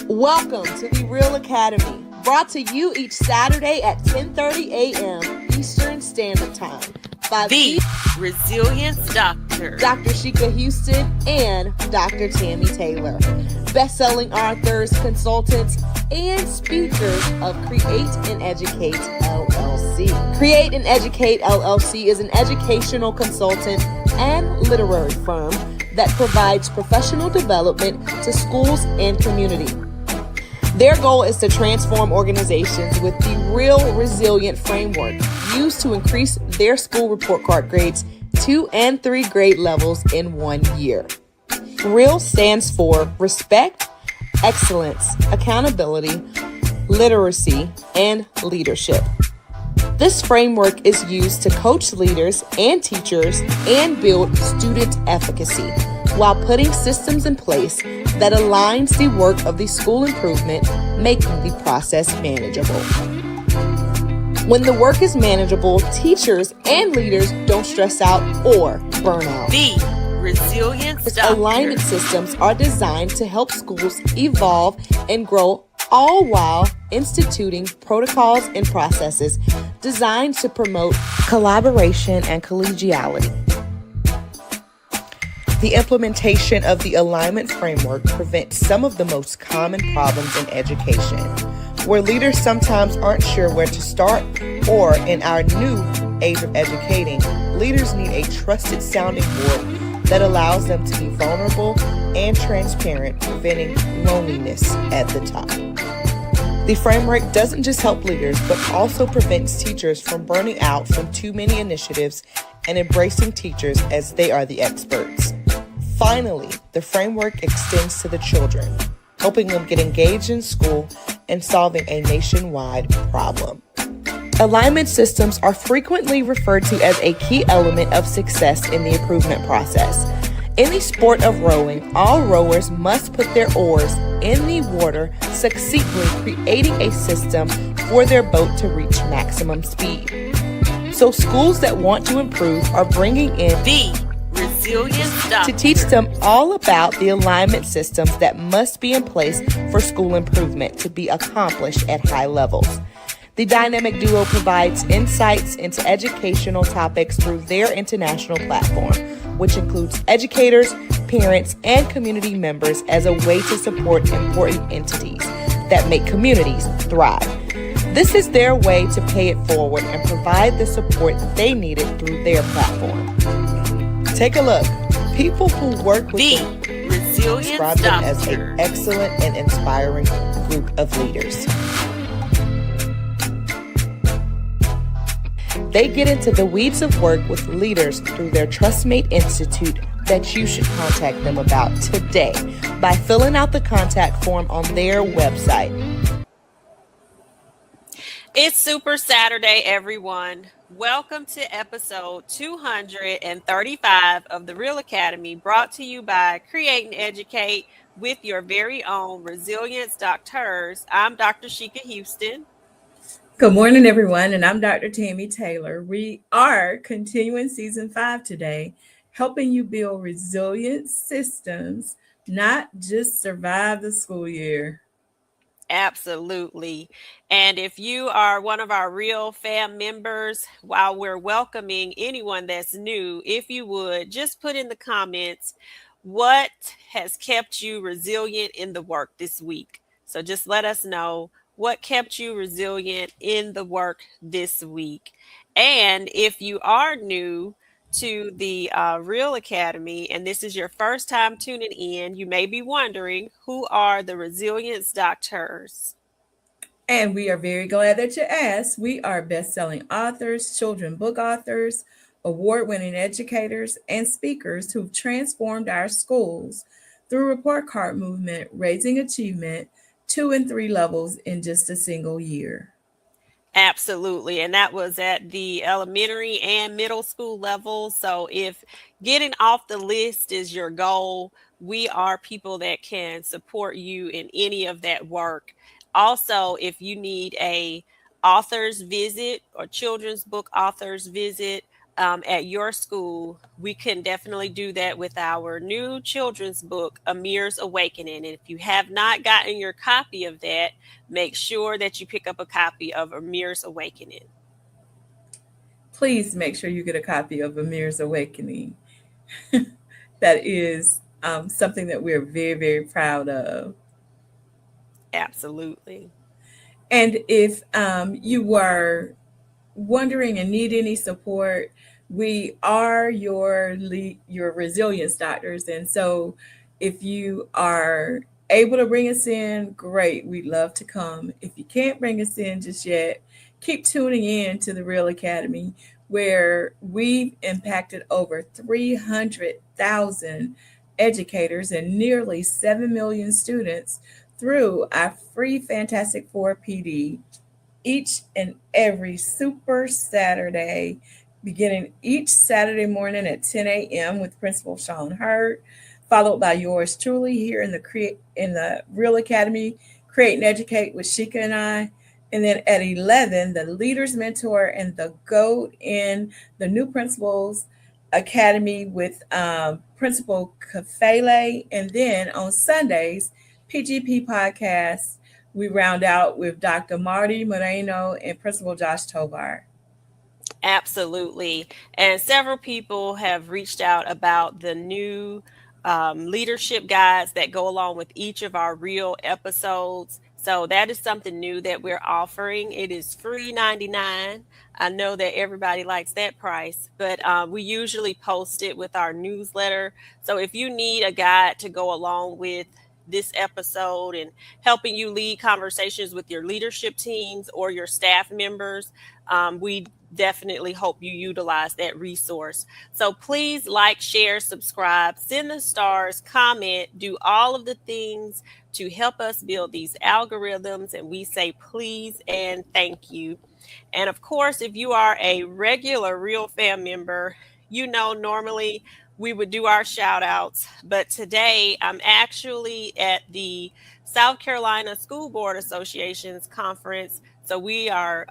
Welcome to the REALL Academy, brought to you each Saturday at 10:30 a.m. Eastern Standard Time by the Resilience DoctHers, Dr. Sheikah Houston and Dr. Tammy Taylor, best-selling authors, consultants, and speakers of Create and Educate LLC. Create and Educate LLC is an educational consultant and literary firm that provides professional development to schools and community. Their goal is to transform organizations with the REALL Resilient framework used to increase their school report card grades 2 and 3 grade levels in 1 year. REALL stands for Respect, Excellence, Accountability, Literacy, and Leadership. This framework is used to coach leaders and teachers and build student efficacy while putting systems in place that aligns the work of the school improvement, making the process manageable. When the work is manageable, teachers and leaders don't stress out or burn out. The Resilience DoctHers. Alignment systems are designed to help schools evolve and grow, all while instituting protocols and processes designed to promote collaboration and collegiality. The implementation of the alignment framework prevents some of the most common problems in education, where leaders sometimes aren't sure where to start, or in our new age of educating, leaders need a trusted sounding board that allows them to be vulnerable and transparent, preventing loneliness at the top. The framework doesn't just help leaders, but also prevents teachers from burning out from too many initiatives and embracing teachers as they are the experts. Finally, the framework extends to the children, helping them get engaged in school and solving a nationwide problem. Alignment systems are frequently referred to as a key element of success in the improvement process. In the sport of rowing, all rowers must put their oars in the water, succinctly creating a system for their boat to reach maximum speed. So schools that want to improve are bringing in the Resilience DoctHers to teach them all about the alignment systems that must be in place for school improvement to be accomplished at high levels. The dynamic duo provides insights into educational topics through their international platform, which includes educators, parents, and community members as a way to support important entities that make communities thrive. This is their way to pay it forward and provide the support they needed through their platform. Take a look. People who work with the Resilience describe them as DoctHers. an excellent and inspiring group of leaders. They get into the weeds of work with leaders through their TrustMate Institute that you should contact them about today by filling out the contact form on their website. It's Super Saturday, everyone. Welcome to episode 235 of the REALL Academy, brought to you by Create and Educate with your very own Resilience DoctHers. I'm Dr. Sheikah Houston. Good morning, everyone, and I'm Dr. Tammy Taylor. We are continuing season 5 today, helping you build resilient systems, not just survive the school year. Absolutely. And if you are one of our REALL fam members, while we're welcoming anyone that's new, if you would just put in the comments what has kept you resilient in the work this week. So just let us know what kept you resilient in the work this week. And if you are new to the REALL Academy, and this is your first time tuning in, you may be wondering, who are the Resilience DoctHers? And we are very glad that you asked. We are best-selling authors, children's book authors, award-winning educators, and speakers who've transformed our schools through report card movement, raising achievement 2 and 3 levels in just a single year. Absolutely. And that was at the elementary and middle school level. So if getting off the list is your goal, we are people that can support you in any of that work. Also, if you need a author's visit or children's book author's visit, at your school, we can definitely do that with our new children's book, Amir's Awakening. And if you have not gotten your copy of that, make sure that you pick up a copy of Amir's Awakening. Please make sure you get a copy of Amir's Awakening. That is something that we're very, very proud of. Absolutely. And if you were wondering and need any support, we are your resilience doctors. And so if you are able to bring us in, great. We'd love to come. If you can't bring us in just yet, keep tuning in to the Real Academy, where we've impacted over 300,000 educators and nearly 7 million students through our free Fantastic Four PD each and every Super Saturday, beginning each Saturday morning at 10 a.m. with Principal Sean Hurt, followed by yours truly here in the Real Academy, Create and Educate with Sheikah and I. And then at 11, the Leaders Mentor and the GOAT in the New Principals Academy with Principal Kafele. And then on Sundays, PGP Podcast, we round out with Dr. Marty Moreno and Principal Josh Tovar. Absolutely. And several people have reached out about the new leadership guides that go along with each of our real episodes. So that is something new that we're offering. It is free 99. I know that everybody likes that price, but we usually post it with our newsletter. So if you need a guide to go along with this episode and helping you lead conversations with your leadership teams or your staff members, we definitely hope you utilize that resource. So please like, share, subscribe, send the stars, comment, do all of the things to help us build these algorithms. And we say please and thank you. And of course, if you are a regular Real Fam member, you know normally we would do our shout outs. But today I'm actually at the South Carolina School Board Association's conference. So we are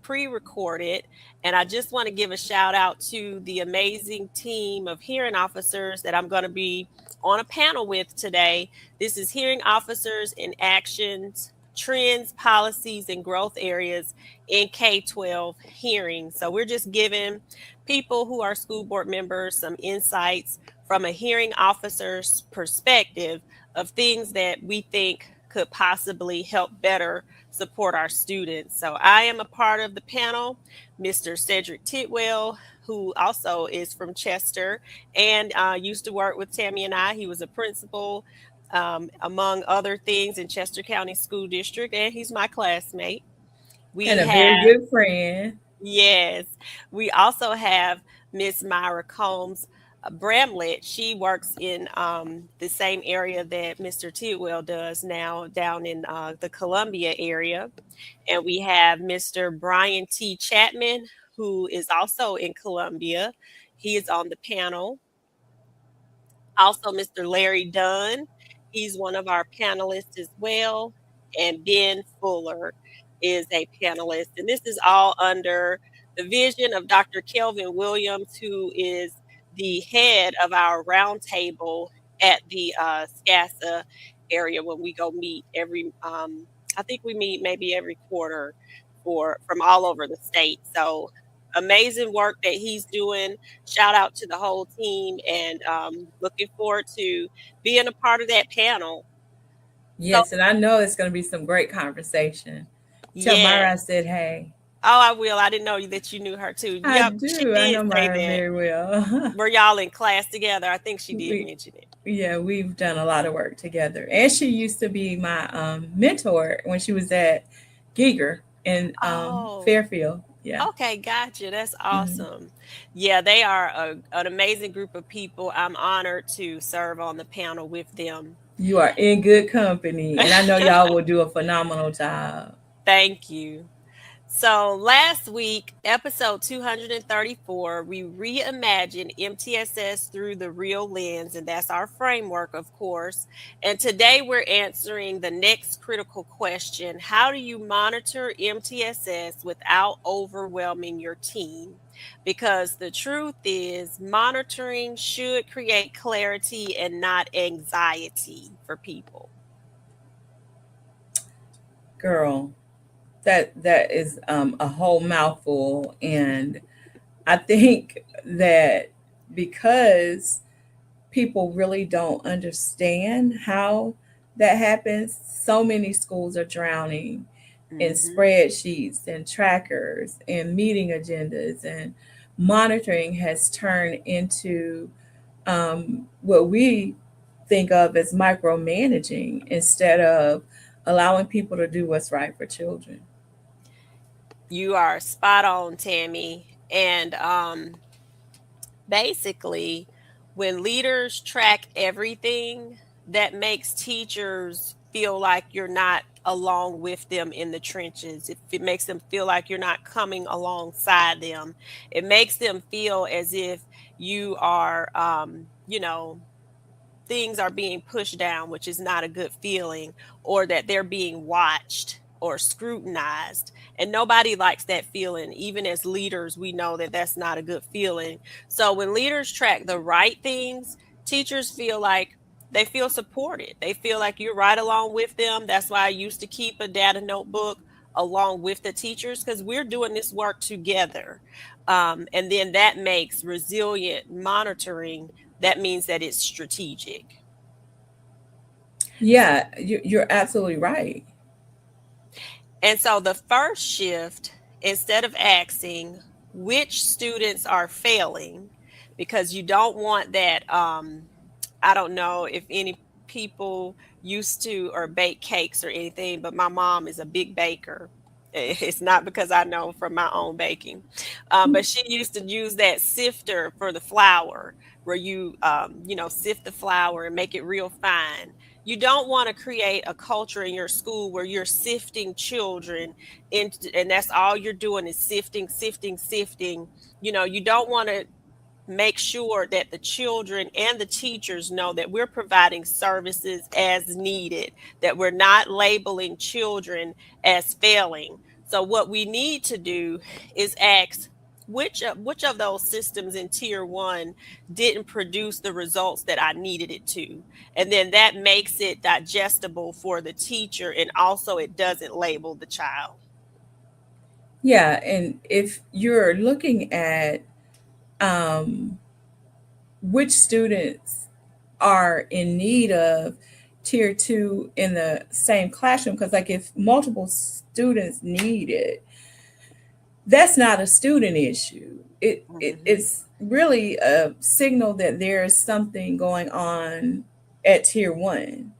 pre-recorded, and I just want to give a shout out to the amazing team of hearing officers that I'm going to be on a panel with today. This is Hearing Officers in Actions, Trends, Policies, and Growth Areas in K-12 Hearing. So we're just giving people who are school board members some insights from a hearing officer's perspective of things that we think could possibly help better support our students. So I am a part of the panel. Mr. Cedric Titwell, who also is from Chester and used to work with Tammy and I. He was a principal, among other things, in Chester County School District, and he's my classmate. And We a very have, good friend. yes, we also have Miss Myra Combs Bramlett. She works in the same area that Mr. Tidwell does now, down in the Columbia area. And we have Mr. Brian T. Chapman, who is also in Columbia. He is on the panel. Also, Mr. Larry Dunn, he's one of our panelists as well. And Ben Fuller is a panelist. And this is all under the vision of Dr. Kelvin Williams, who is the head of our roundtable at the SCASA area when we go meet every, I think we meet maybe every quarter from all over the state. So amazing work that he's doing. Shout out to the whole team, and looking forward to being a part of that panel. So, Yes, and I know it's going to be some great conversation. Tell Myra yeah. I said hey. Oh, I will. I didn't know that you knew her too. I Yep, she do. I did know say Myra that. very well. Were y'all in class together? I think she did we, mention it. yeah, we've done a lot of work together. And she used to be my mentor when she was at Giger in Oh, Fairfield. Yeah. okay, gotcha. That's Mhm. awesome. Yeah, they are an amazing group of people. I'm honored to serve on the panel with them. You are in good company. And I know y'all will do a phenomenal job. Thank you. So last week, episode 234, we reimagined MTSS through the real lens, and that's our framework, of course. And today we're answering the next critical question: how do you monitor MTSS without overwhelming your team? because the truth is monitoring should create clarity and not anxiety for people. Girl, that is a whole mouthful, and I think that because people really don't understand how that happens, so many schools are drowning in Hmm. spreadsheets and trackers and meeting agendas, and monitoring has turned into what we think of as micromanaging instead of allowing people to do what's right for children. You are spot on, Tammy. And basically, when leaders track everything, that makes teachers feel like you're not along with them in the trenches. If it makes them feel like you're not coming alongside them, it makes them feel as if you are, things are being pushed down, which is not a good feeling, or that they're being watched or scrutinized. And nobody likes that feeling. Even as leaders, we know that that's not a good feeling. So when leaders track the right things, teachers feel like they feel supported. They feel like you're right along with them. That's why I used to keep a data notebook along with the teachers, because we're doing this work together. And then that makes resilient monitoring, that means that it's strategic. Yeah, you're absolutely right. And so the first shift, instead of asking which students are failing, because you don't want that, I don't know if any people used to or bake cakes or anything, but my mom is a big baker. It's not because I know from my own baking, but she used to use that sifter for the flour, where sift the flour and make it real fine. You don't want to create a culture in your school where you're sifting children into, and that's all you're doing is sifting, sifting, sifting. You don't want to make sure that the children and the teachers know that we're providing services as needed, that we're not labeling children as failing. So what we need to do is ask which of those systems in tier 1 didn't produce the results that I needed it to. And then that makes it digestible for the teacher, and also it doesn't label the child. Yeah, and if you're looking at um, which students are in need of tier two in the same classroom, because like if multiple students need it, that's not a student issue. Mhm. It's really a signal that there is something going on at tier one,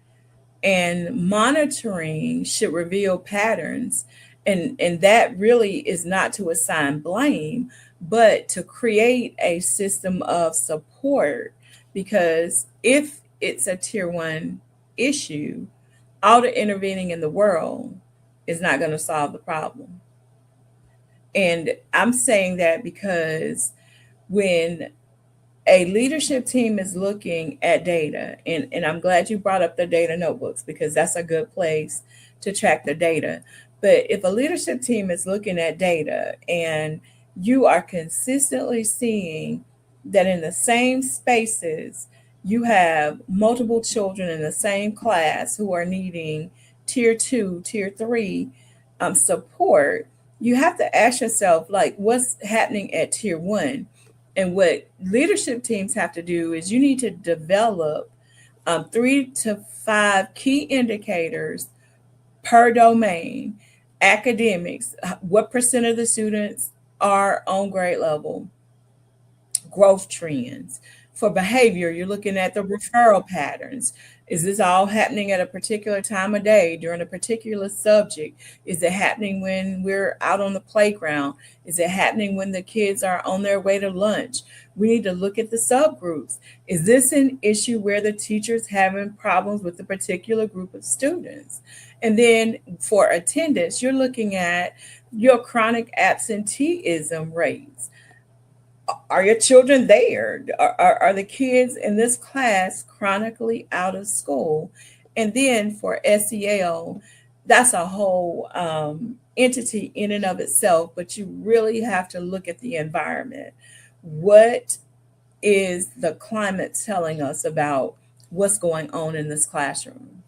and monitoring should reveal patterns, and that really is not to assign blame but to create a system of support, because if it's a tier one issue, all the intervening in the world is not going to solve the problem. And I'm saying that because when a leadership team is looking at data, and I'm glad you brought up the data notebooks because that's a good place to track the data. But if a leadership team is looking at data and you are consistently seeing that in the same spaces, you have multiple children in the same class who are needing tier two, tier three support, you have to ask yourself, like, what's happening at tier one? And what leadership teams have to do is you need to develop 3 to 5 key indicators per domain. Academics, what percent of the students are on grade level? Growth trends. For behavior, you're looking at the referral patterns. Is this all happening at a particular time of day during a particular subject? Is it happening when we're out on the playground? Is it happening when the kids are on their way to lunch? We need to look at the subgroups. Is this an issue where the teacher's having problems with a particular group of students? And then for attendance, you're looking at your chronic absenteeism rates. Are your children there? Are the kids in this class chronically out of school? And then for SEL, that's a whole entity in and of itself, but you really have to look at the environment. What is the climate telling us about what's going on in this classroom?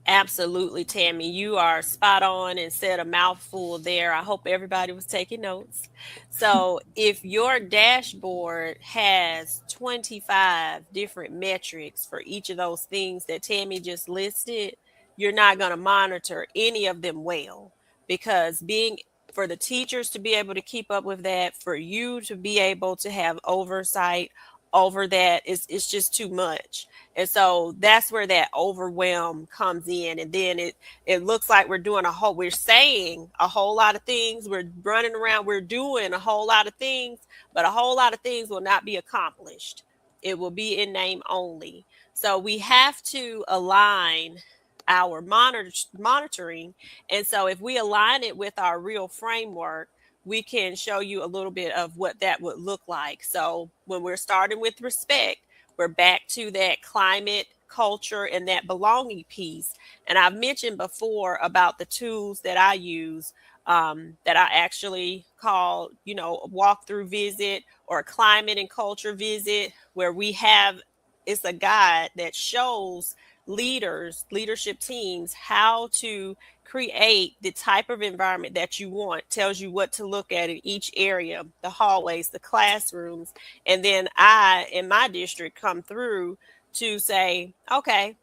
Absolutely, Tammy. You are spot on and said a mouthful there. I hope everybody was taking notes. So, if your dashboard has 25 different metrics for each of those things that Tammy just listed, you're not going to monitor any of them well, because being for the teachers to be able to keep up with that, for you to be able to have oversight over that, is just too much. And so that's where that overwhelm comes in. And then it looks like we're saying a whole lot of things. We're running around, we're doing a whole lot of things, but a whole lot of things will not be accomplished. It will be in name only. So we have to align our monitoring. And so if we align it with our real framework, we can show you a little bit of what that would look like. So when we're starting with respect, we're back to that climate, culture, and that belonging piece. And I've mentioned before about the tools that I use, that I actually call, a walkthrough visit or a climate and culture visit, where it's a guide that shows leadership teams how to create the type of environment that you want, tells you what to look at in each area, the hallways, the classrooms. And then I, in my district, come through to say, okay,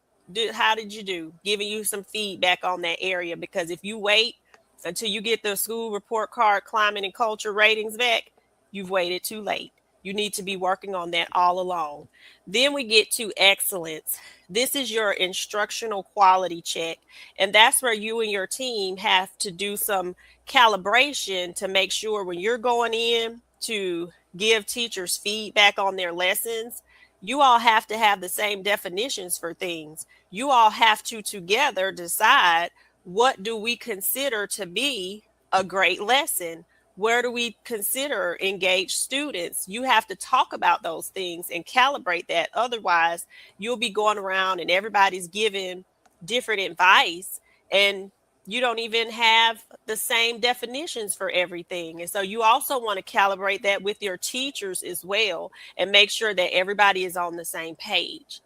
how did you do? Giving you some feedback on that area. Because if you wait until you get the school report card, climate and culture ratings back, you've waited too late. You need to be working on that all along. Then we get to excellence. This is your instructional quality check. And that's where you and your team have to do some calibration to make sure when you're going in to give teachers feedback on their lessons, you all have to have the same definitions for things. You all have to together decide, what do we consider to be a great lesson? Where do we consider engaged students? You have to talk about those things and calibrate that. Otherwise, you'll be going around and everybody's giving different advice, and you don't even have the same definitions for everything. And so you also want to calibrate that with your teachers as well and make sure that everybody is on the same page.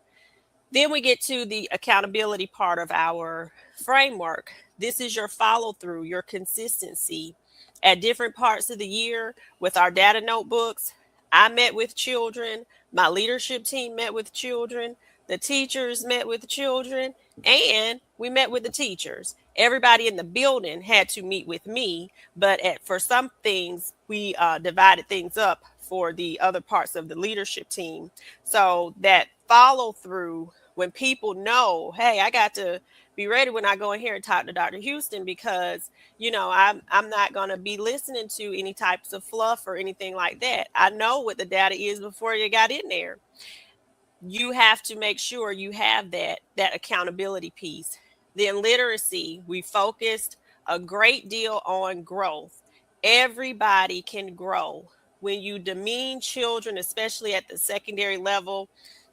Then we get to the accountability part of our framework. This is your follow through, your consistency. At different parts of the year with our data notebooks, I met with children, my leadership team met with children, the teachers met with the children, and we met with the teachers. Everybody in the building had to meet with me, but for some things, we divided things up for the other parts of the leadership team. So that follow through, when people know, hey, I got to be ready when I go in here and talk to Dr. Houston, because I'm not going to be listening to any types of fluff or anything like that. I know what the data is before you got in there. You have to make sure you have that accountability piece. Then literacy, we focused a great deal on growth. Everybody can grow. When you demean children, especially at the secondary level,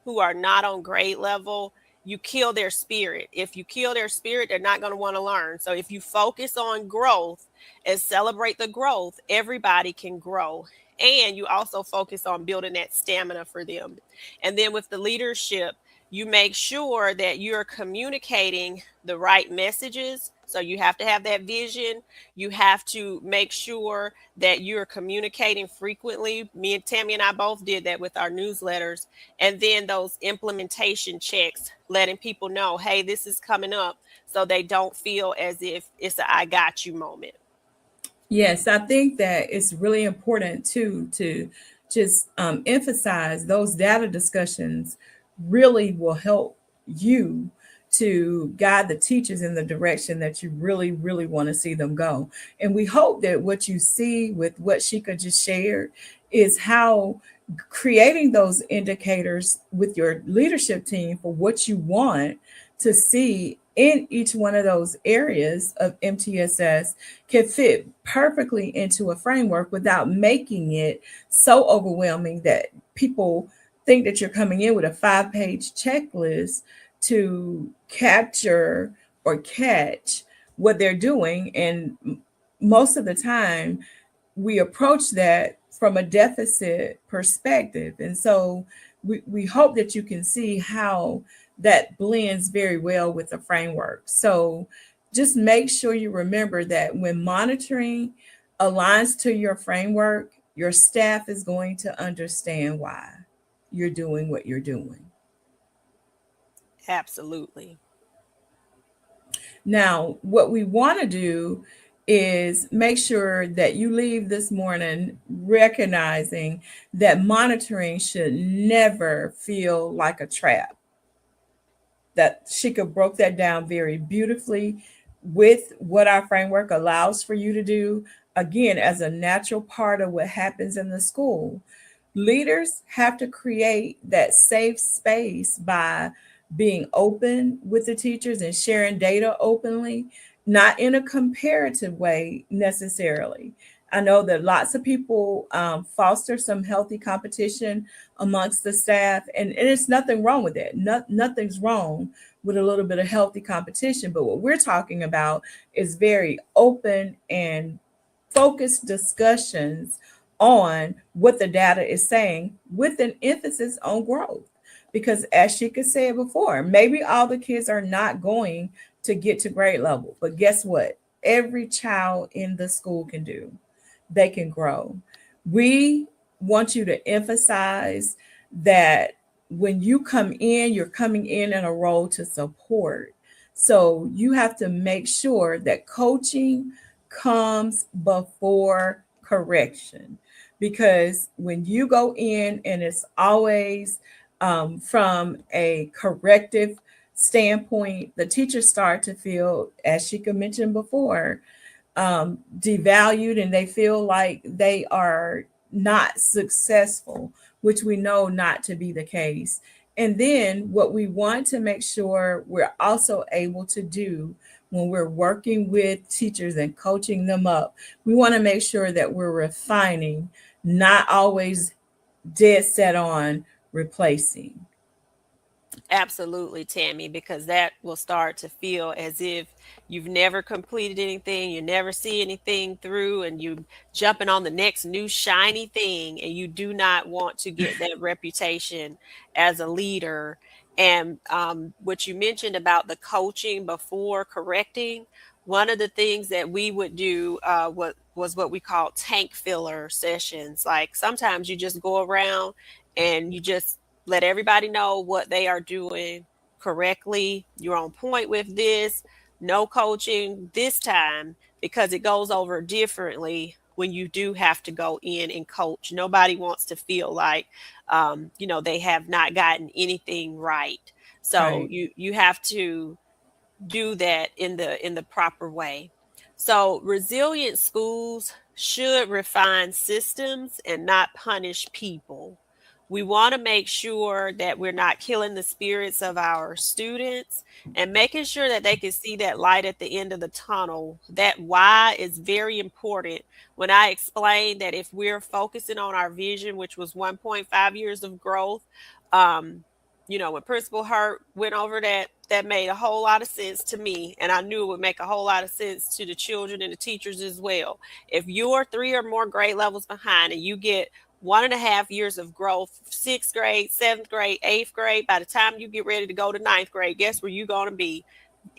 who are not on grade level, you kill their spirit. If you kill their spirit, they're not going to want to learn. So if you focus on growth and celebrate the growth, everybody can grow. And you also focus on building that stamina for them. And then with the leadership, you make sure that you're communicating the right messages. So you have to have that vision. You have to make sure that you're communicating frequently. Me and Tammy and I both did that with our newsletters. And then those implementation checks, letting people know, hey, this is coming up, so they don't feel as if it's a I got you moment. Yes, I think that it's really important too to just emphasize those data discussions really will help you to guide the teachers in the direction that you really, really want to see them go. And we hope that what you see with what Sheikah just shared is how creating those indicators with your leadership team for what you want to see in each one of those areas of MTSS can fit perfectly into a framework without making it so overwhelming that people think that you're coming in with a 5-page checklist to capture or catch what they're doing. And most of the time, we approach that from a deficit perspective. And so we hope that you can see how that blends very well with the framework. So just make sure you remember that when monitoring aligns to your framework, your staff is going to understand why you're doing what you're doing. Absolutely. Now, what we want to do is make sure that you leave this morning recognizing that monitoring should never feel like a trap. That Shika broke that down very beautifully with what our framework allows for you to do, again, as a natural part of what happens in the school. Leaders have to create that safe space by being open with the teachers and sharing data openly, not in a comparative way necessarily. I know that lots of people foster some healthy competition amongst the staff, and it's nothing wrong with that. Nothing's wrong with a little bit of healthy competition. But what we're talking about is very open and focused discussions on what the data is saying with an emphasis on growth. Because as Shika said before, maybe all the kids are not going to get to grade level, but guess what? Every child in the school can do. They can grow. We want you to emphasize that when you come in, you're coming in a role to support. So you have to make sure that coaching comes before correction. Because when you go in and it's always from a corrective standpoint, the teachers start to feel, as Shika mentioned before, devalued, and they feel like they are not successful, which we know not to be the case. And then what we want to make sure we're also able to do when we're working with teachers and coaching them up, we want to make sure that we're refining, not always dead set on replacing. Absolutely, Tammy, because that will start to feel as if you've never completed anything, you never see anything through, and you jumping on the next new shiny thing, and you do not want to get that reputation as a leader. And what you mentioned about the coaching before correcting, one of the things that we would do what we call tank filler sessions. Like sometimes you just go around and you just let everybody know what they are doing correctly. You're on point with this. No coaching this time because it goes over differently when you do have to go in and coach. Nobody wants to feel like, they have not gotten anything right. So Right. you have to do that in the proper way. So resilient schools should refine systems and not punish people. We want to make sure that we're not killing the spirits of our students and making sure that they can see that light at the end of the tunnel. That why is very important. When I explained that if we're focusing on our vision, which was 1.5 years of growth, um, when Principal Hurt went over that, that made a whole lot of sense to me. And I knew it would make a whole lot of sense to the children and the teachers as well. If you're 3 or more grade levels behind and you get 1.5 years of growth, sixth grade, seventh grade, eighth grade, by the time you get ready to go to ninth grade, guess where you're going to be?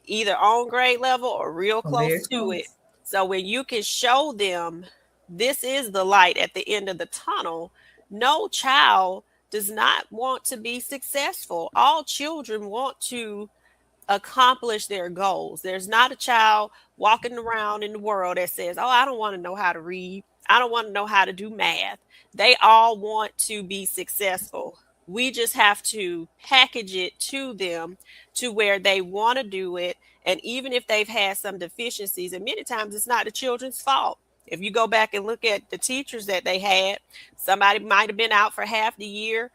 Either on grade level or real Well, very close to it. close. So when you can show them this is the light at the end of the tunnel, no child does not want to be successful. All children want to accomplish their goals. There's not a child walking around in the world that says, "Oh, I don't want to know how to read. I don't want to know how to do math." They all want to be successful. We just have to package it to them to where they want to do it. And even if they've had some deficiencies, and many times it's not the children's fault. If you go back and look at the teachers that they had, somebody might have been out for half the year.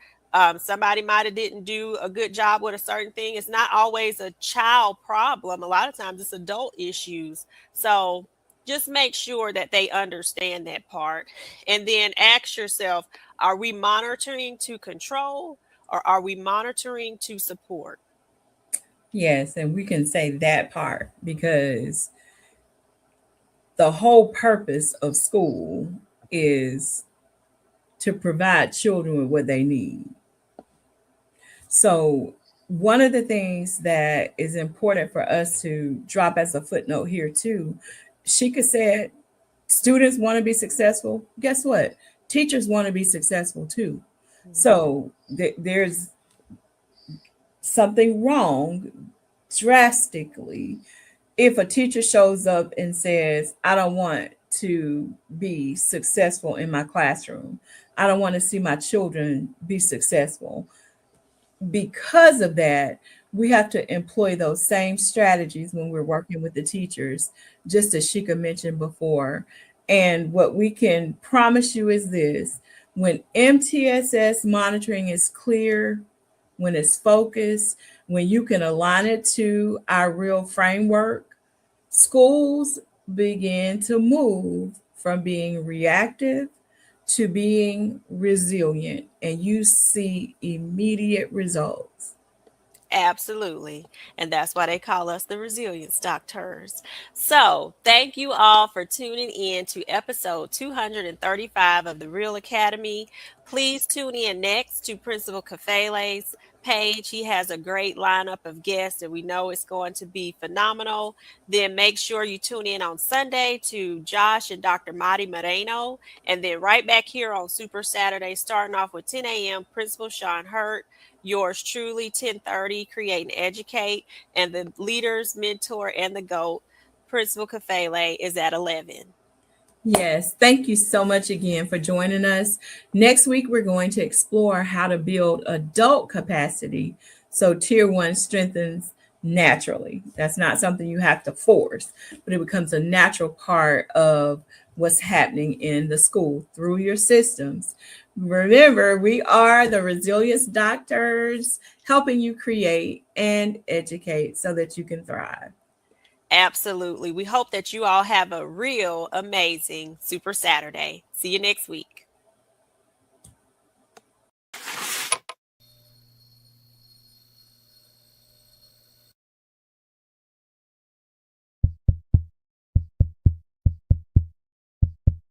Somebody might have didn't do a good job with a certain thing. It's not always a child problem. A lot of times it's adult issues. So just make sure that they understand that part. And then ask yourself, are we monitoring to control or are we monitoring to support? Yes, and we can say that part because the whole purpose of school is to provide children with what they need. So, one of the things that is important for us to drop as a footnote here, too, Sheikah said students want to be successful. Guess what? Teachers want to be successful, too. Mhm. So, there's something wrong drastically if a teacher shows up and says, I don't want to be successful in my classroom, I don't want to see my children be successful. Because of that, we have to employ those same strategies when we're working with the teachers, just as Shika mentioned before. And what we can promise you is this: when MTSS monitoring is clear, when it's focused, when you can align it to our real framework, schools begin to move from being reactive to being resilient, and you see immediate results. Absolutely. And that's why they call us the Resilience Doctors. So, thank you all for tuning in to episode 235 of the Real Academy. Please tune in next to Principal Kafele's page. He has a great lineup of guests, and we know it's going to be phenomenal. Then make sure you tune in on Sunday to Josh and Dr. Madi Moreno. And then right back here on Super Saturday, starting off with 10 a.m., Principal Sean Hurt, yours truly, 10:30, Create and Educate, and the leaders, mentor, and the GOAT, Principal Kafele, is at 11. Yes, thank you so much again for joining us. Next week, we're going to explore how to build adult capacity so Tier 1 strengthens naturally. That's not something you have to force, but it becomes a natural part of what's happening in the school through your systems. Remember, we are the Resilience Doctors, helping you create and educate so that you can thrive. Absolutely. We hope that you all have a real amazing Super Saturday. See you next week.